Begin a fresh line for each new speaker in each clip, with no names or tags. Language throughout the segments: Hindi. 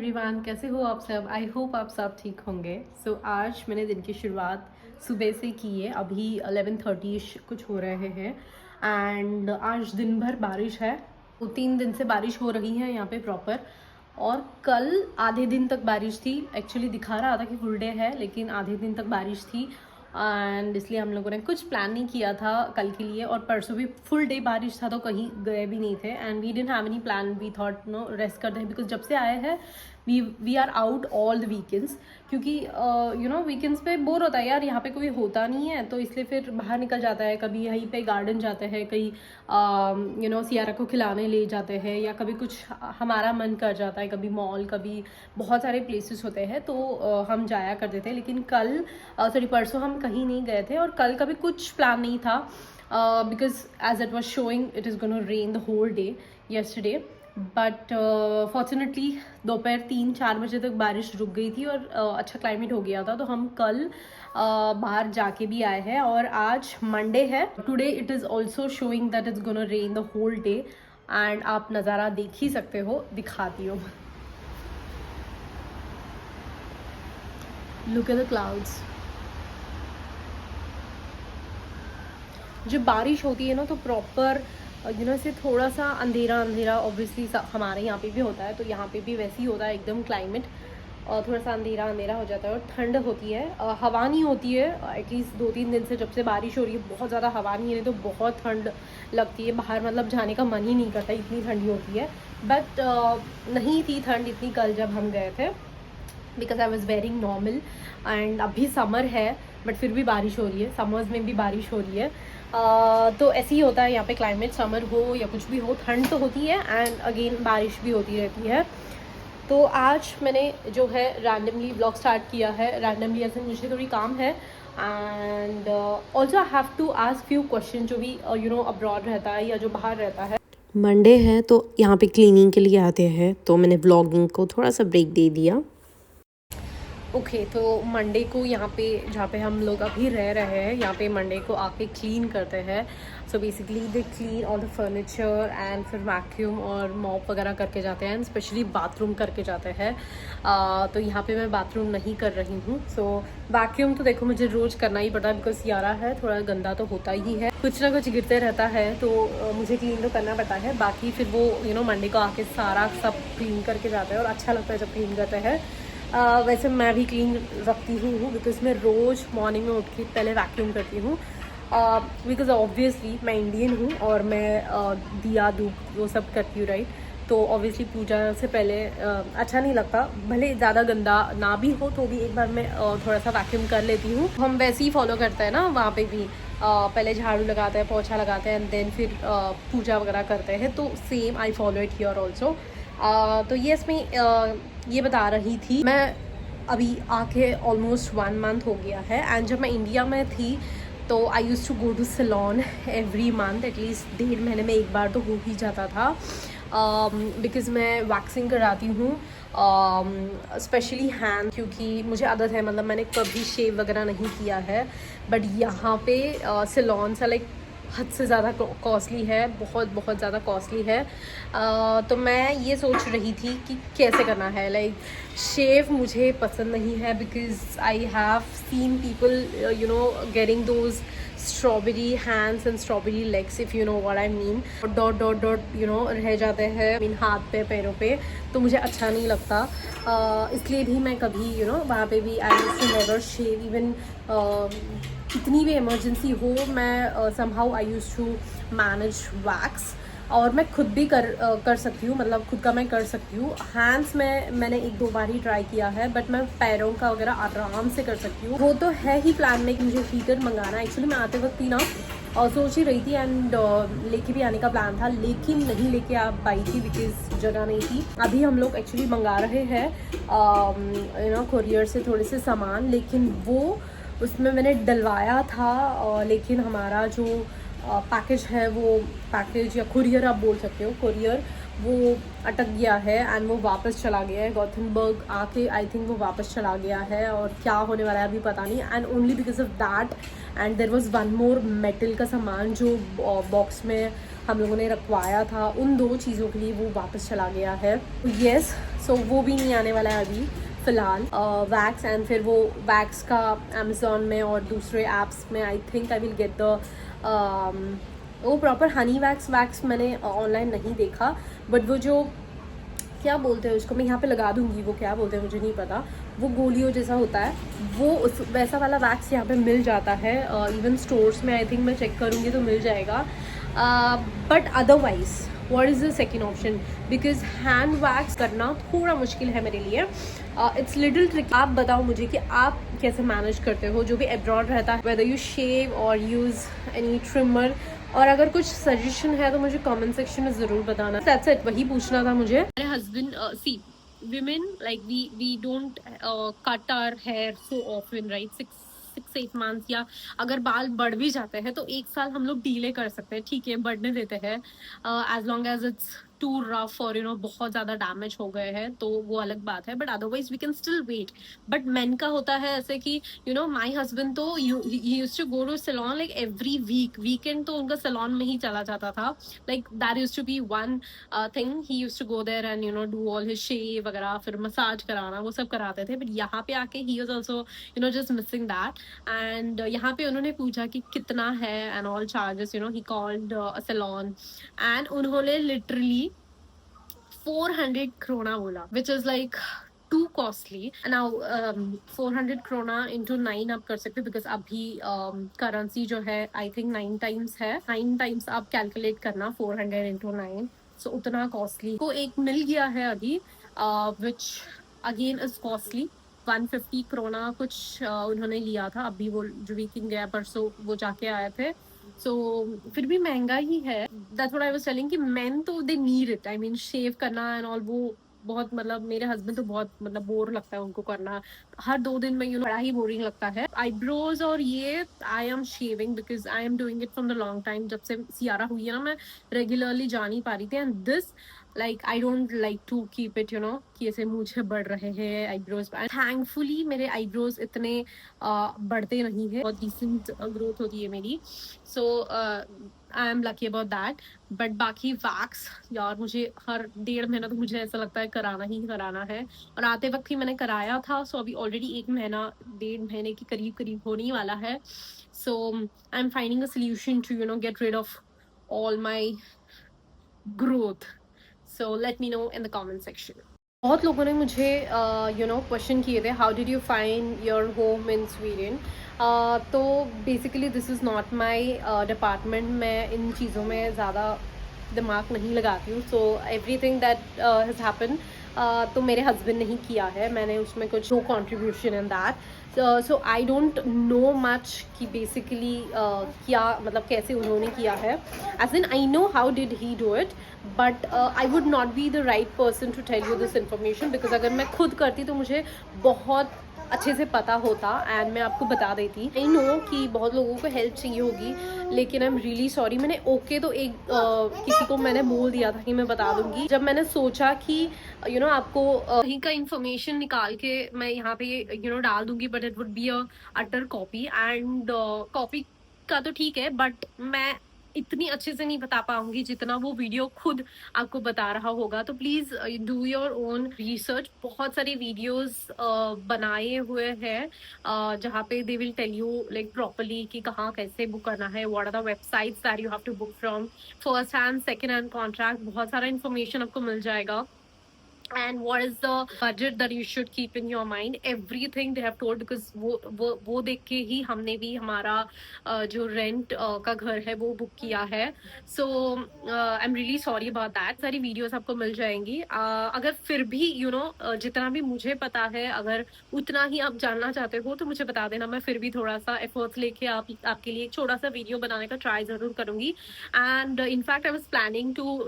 एवरीवन, कैसे हो आप सब। आई होप आप सब ठीक होंगे। आज मैंने दिन की शुरुआत सुबह से की है। अभी 11:30 कुछ हो रहे हैं एंड आज दिन भर बारिश है। 2-3 दिन से बारिश हो रही है यहाँ पे प्रॉपर। और कल आधे दिन तक बारिश थी। एक्चुअली दिखा रहा था कि फुल डे है, लेकिन आधे दिन तक बारिश थी एंड इसलिए हम लोगों ने कुछ प्लान नहीं किया था कल के लिए। और परसों भी फुल डे बारिश था तो कहीं गए भी नहीं थे and we didn't have any plan. We thought no rest करते हैं बिकॉज जब से आए हैं we are out all the weekends, क्योंकि वीकेंड्स पे बोर होता है यार, यहाँ पे कोई होता नहीं है तो इसलिए फिर बाहर निकल जाता है। कभी यहीं पे गार्डन जाते हैं, कहीं सियारा को खिलाने ले जाते हैं, या कभी कुछ हमारा मन कर जाता है, कभी मॉल, कभी बहुत सारे प्लेसेस होते हैं तो हम जाया करते थे। लेकिन परसों हम कहीं नहीं गए थे और कल का भी कुछ प्लान नहीं था because as it was showing it is gonna rain the whole day yesterday। But fortunately दोपहर 3-4 बजे तक बारिश रुक गई थी और अच्छा क्लाइमेट हो गया था, तो हम कल बाहर जाके भी आए हैं। और आज मंडे है, today it is also showing that it's gonna rain the whole day and आप नज़ारा देख ही सकते हो, दिखाती हूँ। Look at the clouds. जब बारिश होती है ना तो प्रॉपर से थोड़ा सा अंधेरा अंधेरा ऑब्वियसली हमारे यहाँ पे भी होता है, तो यहाँ पे भी वैसे ही होता है एकदम क्लाइमेट। और थोड़ा सा अंधेरा अंधेरा हो जाता है और ठंड होती है। हवा नहीं होती है एटलीस्ट 2-3 दिन से, जब से बारिश हो रही है बहुत ज़्यादा हवा नहीं है, तो बहुत ठंड लगती है। बाहर मतलब जाने का मन ही नहीं करता, इतनी ठंडी होती है। बट नहीं थी ठंड इतनी कल जब हम गए थे because I was wearing normal. And अभी समर है बट फिर भी बारिश हो रही है, समर्स में भी बारिश हो रही है। तो ऐसे ही होता है यहाँ पे क्लाइमेट, समर हो या कुछ भी हो, ठंड तो होती है एंड अगेन बारिश भी होती रहती है। तो आज मैंने जो है रैंडमली ब्लॉग स्टार्ट किया है। रैंडमली ऐसे मुझे थोड़ी काम है and also I have to ask few question जो भी अब्रॉड रहता है या जो बाहर रहता है।
मंडे है तो यहाँ पे क्लीनिंग के लिए आते हैं, तो मैंने व्लॉगिंग को थोड़ा सा ब्रेक दे दिया।
ओके तो मंडे को यहाँ पे जहाँ पे हम लोग अभी रह रहे हैं, यहाँ पे मंडे को आके क्लीन करते हैं। So basically they clean all the furniture and फिर वैक्यूम और मॉप वगैरह करके जाते हैं एंड स्पेशली बाथरूम करके जाते हैं। तो यहाँ पे मैं बाथरूम नहीं कर रही हूँ। सो वैक्यूम तो देखो मुझे रोज़ करना ही पड़ता है बिकॉज सियारा है, थोड़ा गंदा तो होता ही है, कुछ ना कुछ गिरते रहता है, तो मुझे क्लीन तो करना पड़ता है। बाकी फिर वो मंडे को आके सारा सब क्लीन करके जाते हैं और अच्छा लगता है जब क्लीन करते हैं। वैसे मैं भी क्लीन रखती हूँ बिकॉज मैं रोज़ मॉर्निंग में उठ के पहले वैक्यूम करती हूँ बिकॉज ऑब्वियसली मैं इंडियन हूँ और मैं दिया धूप वो सब करती हूँ, राइट। तो ऑब्वियसली पूजा से पहले अच्छा नहीं लगता, भले ज़्यादा गंदा ना भी हो तो भी एक बार मैं थोड़ा सा वैक्यूम कर लेती हूँ। हम वैसे ही फॉलो करते हैं ना, वहाँ पे भी पहले झाड़ू लगाते हैं, पोछा लगाते हैं एंड देन फिर पूजा वगैरह करते हैं, तो same I follow it here also. तो येस मैं ये बता रही थी, मैं अभी आके ऑलमोस्ट 1 मंथ हो गया है एंड जब मैं इंडिया में थी तो I use to go to salon every month, at least 1.5 महीने में एक बार तो हो ही जाता था बिकॉज़ मैं वैक्सिंग कराती हूँ स्पेशली हैंड, क्योंकि मुझे आदत है, मतलब मैंने कभी शेव वगैरह नहीं किया है। बट यहाँ पे सैलून सा लाइक हद से ज़्यादा कॉस्टली है, बहुत बहुत ज़्यादा कॉस्टली है। तो मैं ये सोच रही थी कि कैसे करना है। लाइक शेव मुझे पसंद नहीं है because I have seen people getting those strawberry hands and strawberry legs, if you know what I mean. Dot dot dot रह जाते हैं मीन हाथ पे पैरों पे, तो मुझे अच्छा नहीं लगता। इसलिए भी मैं कभी वहाँ पे भी I used to never shave. Even कितनी भी इमरजेंसी हो, मैं somehow I used to manage wax, और मैं खुद भी कर सकती हूँ, मतलब खुद का मैं कर सकती हूँ। हैंड्स में मैंने 1-2 बार ही ट्राई किया है बट मैं पैरों का वगैरह आराम से कर सकती हूँ। वो तो है ही प्लान में कि मुझे हीटर मंगाना है। एक्चुअली मैं आते वक्त ही ना सोच ही रही थी एंड लेके भी आने का प्लान था, लेकिन नहीं लेके आ पाई थी बिकॉज जगह नहीं थी। अभी हम लोग एक्चुअली मंगा रहे हैं कोरियर से थोड़े से सामान, लेकिन वो उसमें मैंने डलवाया था लेकिन हमारा जो पैकेज है, वो पैकेज या कुरियर आप बोल सकते हो, कुरियर वो अटक गया है एंड वो वापस चला गया है गॉथेनबर्ग आके। आई थिंक वो वापस चला गया है और क्या होने वाला है अभी पता नहीं। And only because of that and there was one more metal का सामान जो बॉक्स में हम लोगों ने रखवाया था, उन 2 चीज़ों के लिए वो वापस चला गया है। येस, सो वो भी नहीं आने वाला है अभी फ़िलहाल। वैक्स एंड फिर वो वैक्स का अमेज़ॉन में और दूसरे ऐप्स में I think I will get the वो प्रॉपर हनी वैक्स मैंने ऑनलाइन नहीं देखा, बट वो जो क्या बोलते हैं उसको, मैं यहाँ पे लगा दूँगी, वो क्या बोलते हैं मुझे नहीं पता, वो गोलियों जैसा होता है, वो उस वैसा वाला वैक्स यहाँ पे मिल जाता है। इवन स्टोर्स में आई थिंक मैं चेक करूँगी तो मिल जाएगा। But otherwise what is the second option, because hand wax करना थोड़ा मुश्किल है मेरे लिए। It's little trick. आप बताओ मुझे कि आप कैसे मैनेज करते हो जो भी अब्रॉड रहता है, वेदर यू शेव और यूज़ एनी ट्रिमर, और अगर कुछ सजेशन है तो मुझे कमेंट सेक्शन में ज़रूर बताना। दैट्स इट, वही पूछना था मुझे। मेरे हस्बैंड सी women like we don't cut our hair so often, right? 6-8 months, या अगर बाल बढ़ भी जाते हैं तो 1 साल हम लोग डीले कर सकते हैं, ठीक है, बढ़ने देते हैं, as long as it's too rough और बहुत ज़्यादा डैमेज हो गए हैं तो वो अलग बात है, but otherwise we can still wait. But men का होता है ऐसे कि माई हस्बैंड तो he used to go to salon like every weekend, तो उनका सैलून में ही चला जाता था। Like that used to be one thing, he used to go there and do all his shave वगैरह, फिर मसाज कराना, वो सब कराते थे। बट यहाँ पे आके ही was also just missing that. And यहाँ पे उन्होंने पूछा कि कितना है and all charges, he called a salon and उन्होंने लिटरली 400 krona बोला, which is like too costly. Now 400 krona into 9 आप कर सकते हो, बिकॉज अभी करेंसी जो है आई थिंक 9 times है, 9 times आप कैलकुलेट करना 400 इंटू 9, सो उतना कॉस्टली को एक मिल गया है अभी, which again is costly. 150 krona कुछ उन्होंने लिया था अभी, वो जो वीकेंड गया परसों वो जाके आए थे, सो फिर भी महंगा ही है। That's what I was telling कि मेन तो they need it, I mean shave करना एंड ऑल, वो बहुत मतलब मेरे हस्बैंड तो बहुत मतलब बोर लगता है उनको करना, हर 2 दिन में बड़ा ही बोरिंग लगता है। आईब्रोज और ये I am shaving because I am doing it from the long time, जब से सियारा हुई है ना मैं रेगुलरली जा नहीं पा रही थी, and this like I don't like to keep it कि ऐसे मुझे बढ़ रहे हैं आईब्रोज। थैंकफुली मेरे आईब्रोज इतने बढ़ते नहीं है, बहुत डिसेंट ग्रोथ होती है मेरी, so I am lucky about that. But बाकी वैक्स यार मुझे हर 1.5 महीना तो मुझे ऐसा लगता है कराना ही कराना है, और आते वक्त ही मैंने कराया था, सो अभी ऑलरेडी 1 महीना 1.5 महीने के करीब करीब होने ही वाला है। So I am finding a solution to get rid of all my growth, so let me know in the comment section. बहुत लोगों ने मुझे क्वेश्चन किए थे, how did you find your home in Sweden. तो basically this is not my department, मैं इन चीज़ों में ज़्यादा दिमाग नहीं लगाती हूँ, so everything that has happen तो मेरे हस्बैंड ने ही किया है, मैंने उसमें कुछ no contribution in that, so I don't know much कि बेसिकली क्या मतलब कैसे उन्होंने किया है, as in I know how did he do it, but I would not be the right person to tell you this information, because अगर मैं खुद करती तो मुझे बहुत अच्छे से पता होता एंड मैं आपको बता देती। आई नो कि बहुत लोगों को हेल्प चाहिए होगी, लेकिन आई एम रियली सॉरी। मैंने ओके तो एक किसी को मैंने बोल दिया था कि मैं बता दूंगी, जब मैंने सोचा कि आपको कहीं का इन्फॉर्मेशन निकाल के मैं यहाँ पे डाल दूंगी, but it would be a utter copy, and copy का तो ठीक है, बट मैं इतनी अच्छे से नहीं बता पाऊंगी जितना वो वीडियो खुद आपको बता रहा होगा। तो please do your own research. बहुत सारे वीडियोस बनाए हुए हैं जहाँ पे they will tell you like properly कि कहाँ कैसे बुक करना है, what are the websites that you have to book from, first hand second hand contract, बहुत सारा इन्फॉर्मेशन आपको मिल जाएगा। And what is the budget that you should keep in your mind, everything they have told, because वो देख के ही हमने भी हमारा जो रेंट का घर है वो बुक किया है। So I am really sorry about that. सारी वीडियोस आपको मिल जाएंगी। अगर फिर भी जितना भी मुझे पता है, अगर उतना ही आप जानना चाहते हो तो मुझे बता देना, मैं फिर भी थोड़ा सा एफर्ट्स लेके आपके लिए एक छोटा सा वीडियो बनाने का ट्राई जरूर करूंगी। And in fact I was planning to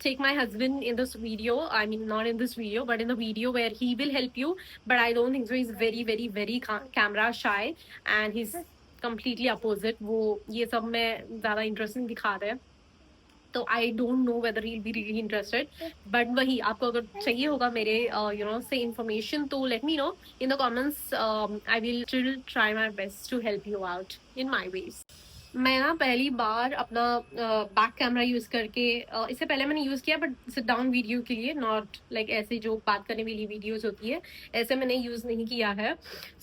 take my husband in this video, I mean not in this video but in the video where he will help you, but I don't think so, he's very very very camera shy and he's completely opposite, वो ये सब में ज़्यादा इंटरेस्ट नहीं दिखा रहे हैं। तो I don't know whether he be really interested, but वही आपको अगर चाहिए होगा मेरे से इंफॉर्मेशन, तो let me know in the comments. I will still try my best to help you out in my ways. मैं ना पहली बार अपना बैक कैमरा यूज करके, इससे पहले मैंने यूज किया बट सिट डाउन वीडियो के लिए, नॉट लाइक ऐसे जो बात करने वाली वीडियोस होती है, ऐसे मैंने यूज नहीं किया है।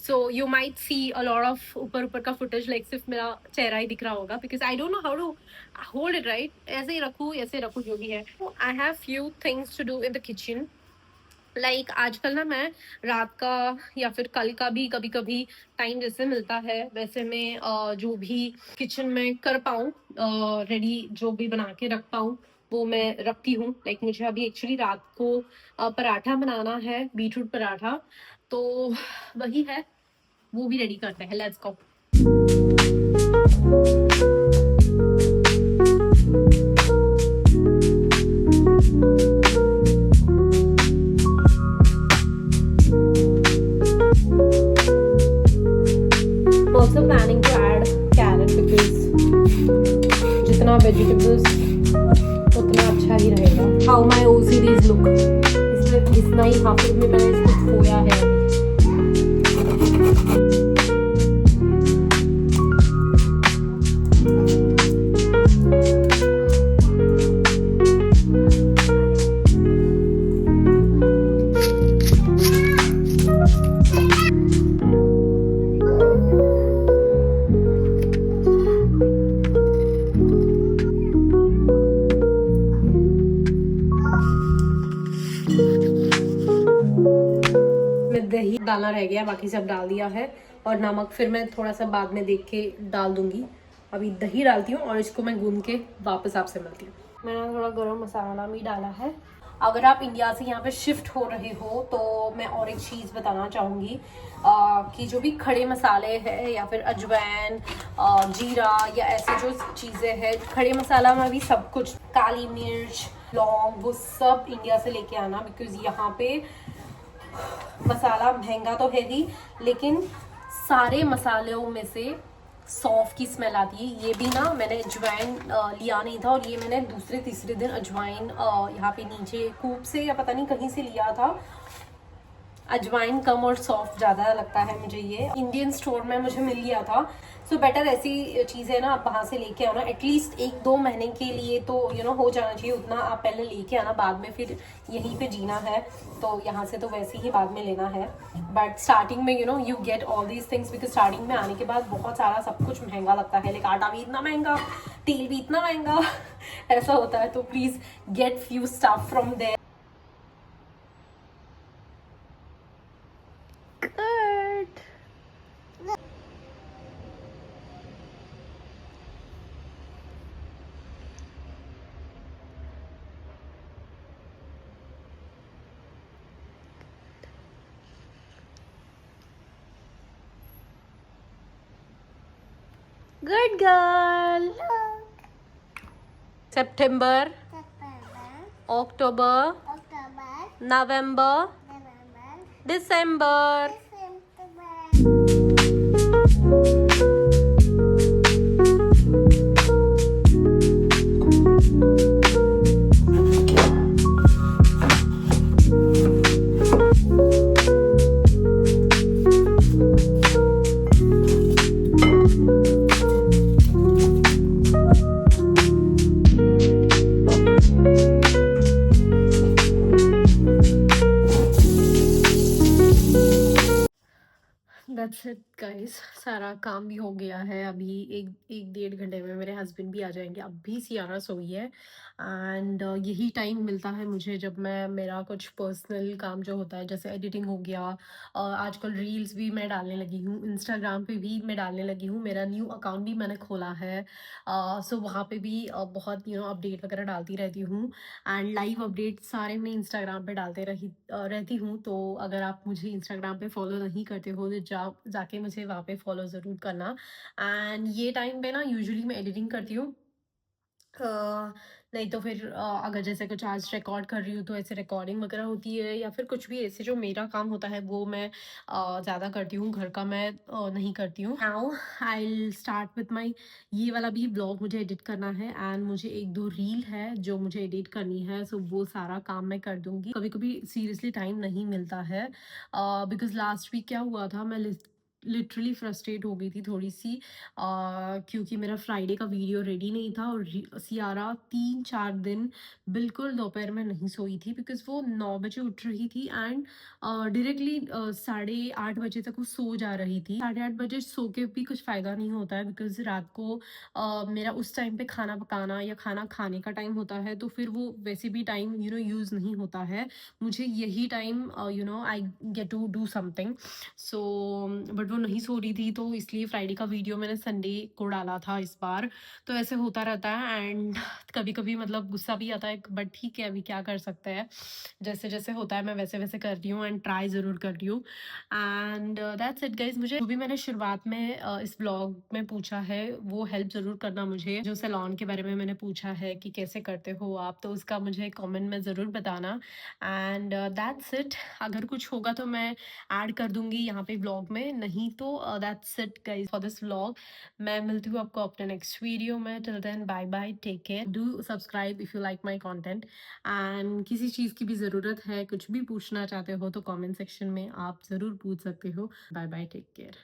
So you might see a lot of ऊपर ऊपर का फुटेज, लाइक सिर्फ मेरा चेहरा ही दिख रहा होगा, because I don't know how to hold it right. ऐसे ही रखूँ, ऐसे रखूँ, जो भी है। I have few things to do in the kitchen. Like आजकल ना मैं रात का या फिर कल का भी कभी कभी टाइम जैसे मिलता है, वैसे मैं जो भी किचन में कर पाऊँ, रेडी जो भी बना के रख पाऊँ, वो मैं रखती हूँ। लाइक मुझे अभी एक्चुअली रात को पराठा बनाना है, बीटरूट पराठा, तो वही है, वो भी रेडी करते हैं। Let's go. Also planning to add carrot because जितना vegetables उतना अच्छा ही रहेगा। How my OCDs look, इसमें घिसना ही हाफिज में मैंने इसको खोया है। में दही डालना रह गया, बाकी सब डाल दिया है, और नमक फिर मैं थोड़ा सा बाद में देख के डाल दूंगी। अभी दही डालती हूँ और इसको मैं गूंद के वापस आपसे मिलती हूँ। मैंने थोड़ा गरम मसाला भी डाला है। अगर आप इंडिया से यहाँ पे शिफ्ट हो रहे हो तो मैं और एक चीज़ बताना चाहूँगी कि जो भी खड़े मसाले हैं या फिर अजवाइन, जीरा या ऐसे जो चीज़ें हैं, खड़े मसाला में भी सब कुछ, काली मिर्च, लौंग, वो सब इंडिया से लेके आना, बिकॉज यहाँ पे मसाला महंगा तो है ही, लेकिन सारे मसालों में से सौंफ की स्मेल आती है। ये भी ना मैंने अजवाइन लिया नहीं था, और ये मैंने दूसरे तीसरे दिन अजवाइन यहाँ पे नीचे कूप से या पता नहीं कहीं से लिया था। अजवाइन कम और सॉफ्ट ज़्यादा लगता है मुझे। ये इंडियन स्टोर में मुझे मिल गया था। सो बेटर ऐसी चीज़ें ना आप वहाँ से लेके आना, एटलीस्ट 1-2 महीने के लिए तो हो जाना चाहिए, उतना आप पहले लेके आना, बाद में फिर यहीं पे जीना है तो यहाँ से तो वैसे ही बाद में लेना है। बट स्टार्टिंग में you get all these things, because starting में आने के बाद बहुत सारा सब कुछ महंगा लगता है, लाइक आटा भी इतना महंगा, तेल भी इतना महंगा ऐसा होता है। तो please get few stuff from there. Good girl. September, October, November, December. That's it guys, सारा काम भी हो गया है। अभी एक 1-1.5 घंटे में मेरे हस्बैंड भी आ जाएंगे। अभी सियारा सोई है, एंड यही टाइम मिलता है मुझे जब मैं मेरा कुछ पर्सनल काम जो होता है, जैसे एडिटिंग हो गया, आजकल रील्स भी मैं डालने लगी हूँ, इंस्टाग्राम पे भी मैं डालने लगी हूँ, मेरा न्यू अकाउंट भी मैंने खोला है। सो वहाँ पे भी बहुत अपडेट वगैरह डालती रहती हूँ, एंड लाइव अपडेट सारे मैं इंस्टाग्राम पे डालते रहती हूँ। तो अगर आप मुझे इंस्टाग्राम पे फॉलो नहीं करते हो तो जाके मुझे वहाँ पे फॉलो ज़रूर करना। एंड ये टाइम पे ना यूजुअली मैं एडिटिंग करती हूँ, नहीं तो फिर अगर जैसे कुछ आज रिकॉर्ड कर रही हूँ तो ऐसे रिकॉर्डिंग वगैरह होती है, या फिर कुछ भी ऐसे जो मेरा काम होता है वो मैं ज़्यादा करती हूँ, घर का मैं नहीं करती हूँ। Now I will start with my, ये वाला भी ब्लॉग मुझे एडिट करना है, एंड मुझे एक दो रील है जो मुझे एडिट करनी है, सो वो सारा काम मैं कर दूंगी। कभी कभी सीरियसली टाइम नहीं मिलता है, बिकॉज लास्ट वीक क्या हुआ था, मैं लिटरली फ्रस्ट्रेट हो गई थी थोड़ी सी, क्योंकि मेरा फ्राइडे का वीडियो रेडी नहीं था, और सियारा 3-4 दिन बिल्कुल दोपहर में नहीं सोई थी, बिकॉज वो 9 बजे उठ रही थी, एंड डायरेक्टली 8:30 बजे तक वो सो जा रही थी। 8:30 बजे सो के भी कुछ फ़ायदा नहीं होता है, बिकॉज रात को मेरा उस टाइम पे खाना पकाना या खाना खाने का टाइम होता है, तो फिर वो वैसे भी टाइम यूज़ नहीं होता है। मुझे यही time I get to do something. So but वो नहीं सो रही थी, तो इसलिए फ्राइडे का वीडियो मैंने संडे को डाला था इस बार। तो ऐसे होता रहता है, एंड कभी कभी मतलब गुस्सा भी आता है, बट ठीक है, अभी क्या कर सकते हैं। जैसे जैसे होता है मैं वैसे वैसे कर रही हूँ, एंड ट्राई ज़रूर कर रही हूँ। And that's it guys. मुझे जो भी मैंने शुरुआत में इस ब्लॉग में पूछा है वो हेल्प ज़रूर करना मुझे। जो सैलून के बारे में मैंने पूछा है कि कैसे करते हो आप, तो उसका मुझे कमेंट में ज़रूर बताना। And that's it. अगर कुछ होगा तो मैं ऐड कर दूंगी यहाँ पे ब्लॉग में, नहीं तो that's it guys for this vlog. मैं मिलती हूँ आपको अपने नेक्स्ट वीडियो में। Till then bye bye, take care, do subscribe if you like my content. And किसी चीज़ की भी ज़रूरत है, कुछ भी पूछना चाहते हो तो कमेंट सेक्शन में आप ज़रूर पूछ सकते हो। Bye bye, take care.